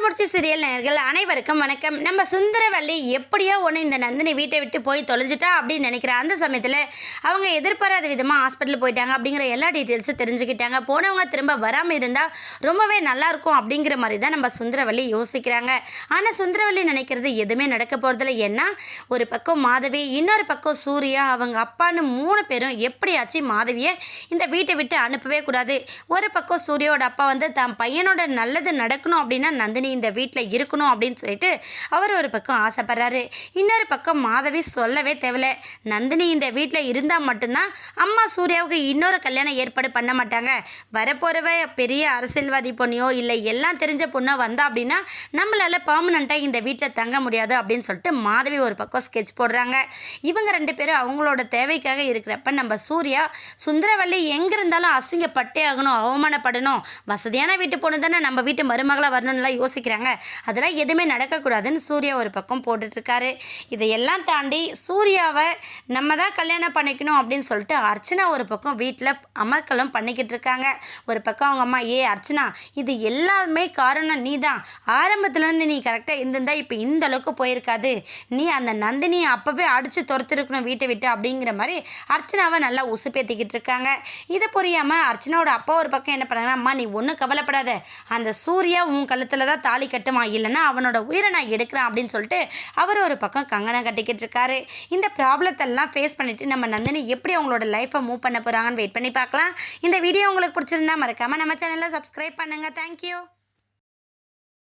கண்ணாமூச்சி சீரியல் நேயர்கள் அனைவருக்கும் வணக்கம். நம்ம சுந்தரவல்லி எப்படியோ ஒன்று இந்த நந்தினி வீட்டை விட்டு போய் தொலைஞ்சிட்டா அப்படின்னு நினைக்கிற அந்த சமயத்தில் அவங்க எதிர்பாராத விதமாக ஹாஸ்பிட்டல் போயிட்டாங்க அப்படிங்கிற எல்லா டீட்டெயில்ஸும் தெரிஞ்சுக்கிட்டாங்க. போனவங்க திரும்ப வராமல் இருந்தால் ரொம்பவே நல்லாயிருக்கும் அப்படிங்கிற மாதிரி தான் நம்ம சுந்தரவல்லி யோசிக்கிறாங்க. ஆனால் சுந்தரவல்லி நினைக்கிறது எதுவுமே நடக்க போகிறதில்ல. ஏன்னா ஒரு பக்கம் மாதவி, இன்னொரு பக்கம் சூர்யா, அவங்க அப்பான்னு 3 பேரும் எப்படியாச்சும் மாதவியை இந்த வீட்டை விட்டு அனுப்பவே கூடாது. ஒரு பக்கம் சூர்யாவோட அப்பா வந்து தன் பையனோட நல்லது நடக்கணும் அப்படின்னா நந்தினி இந்த வீட்டில் இருக்கணும் அப்படின்னு சொல்லிட்டு அவர் ஒரு பக்கம் ஆசைப்படுறாரு. இன்னொரு பக்கம் மாதவி சொல்லவே தேவையில்ல, நந்தினி இந்த வீட்டில் இருந்தால் மட்டும்தான் அம்மா சூர்யாவுக்கு இன்னொரு கல்யாணம் ஏற்பாடு பண்ண மாட்டாங்க. வரப்போறவ பெரிய அரசியல்வாதி பொண்ணையோ இல்லை எல்லாம் தெரிஞ்ச பொண்ணோ வந்தா அப்படின்னா நம்மளால பர்மனண்ட்டாக இந்த வீட்டில் தங்க முடியாது அப்படின்னு சொல்லிட்டு மாதவி ஒரு பக்கம் ஸ்கெட்ச் போடுறாங்க. இவங்க 2 பேரும் அவங்களோட தேவைக்காக இருக்கிறப்ப நம்ம சூர்யா சுந்தரவல்லி எங்கே இருந்தாலும் அசிங்கப்பட்டே ஆகணும், அவமானப்படணும், வசதியான வீட்டு பொண்ணு தானே நம்ம வீட்டு மருமகளாக வரணும்னுலாம் யோசிக்கிறாங்க. அதெல்லாம் எதுவுமே நடக்கக்கூடாதுன்னு சூர்யா ஒரு பக்கம் போட்டுட்ருக்காரு. இதையெல்லாம் தாண்டி சூர்யாவை நம்ம தான் கல்யாணம் பண்ணிக்கணும் அப்படின்னு சொல்லிட்டு அர்ச்சனா ஒரு பக்கம் வீட்டில் அமர்க்கலம் பண்ணிக்கிட்டு இருக்காங்க. ஒரு பக்கம் அவங்க அம்மா, அர்ச்சனா, இது எல்லாமே காரணம் நீ தான். ஆரம்பத்துலேருந்து நீ கரெக்டாக இருந்திருந்தா இப்போ இந்த அளவுக்கு போயிருக்காது. நீ அந்த நந்தினியை அப்போவே அடித்து துரத்திருக்கணும் வீட்டை விட்டு அப்படிங்கிற மாதிரி அர்ச்சனாவை நல்லா உசுப்பேற்றிக்கிட்டு இருக்காங்க. இதை புரியாமல் அர்ச்சனாவோட அப்பா ஒரு பக்கம் என்ன பண்ணாங்கன்னா, அம்மா நீ ஒன்றும் கவலைப்படாத, அந்த சூர்யா உன் கழுத்தில் தான் தாலி கட்டுவான், இல்லைன்னா அவனோட உயிரை நான் எடுக்கிறேன் அப்படின்னு சொல்லிட்டு அவர் ஒரு பக்கம் கங்கணம் கட்டிக்கிட்டு இருக்காரு. இந்த ப்ராப்ளத்தெல்லாம் ஃபேஸ் பண்ணிவிட்டு நம்ம நந்தினி எப்படி அவங்களோட லைஃப்பை மூவ் பண்ண போகிறாங்கன்னு வெயிட் பண்ணி பார்க்கலாம். இந்த வீடியோ உங்களுக்கு பிடிச்சிருந்தா மறக்காமல் நம்ம சேனலை சப்ஸ்கிரைப் பண்ணுங்கள். தேங்க்யூ.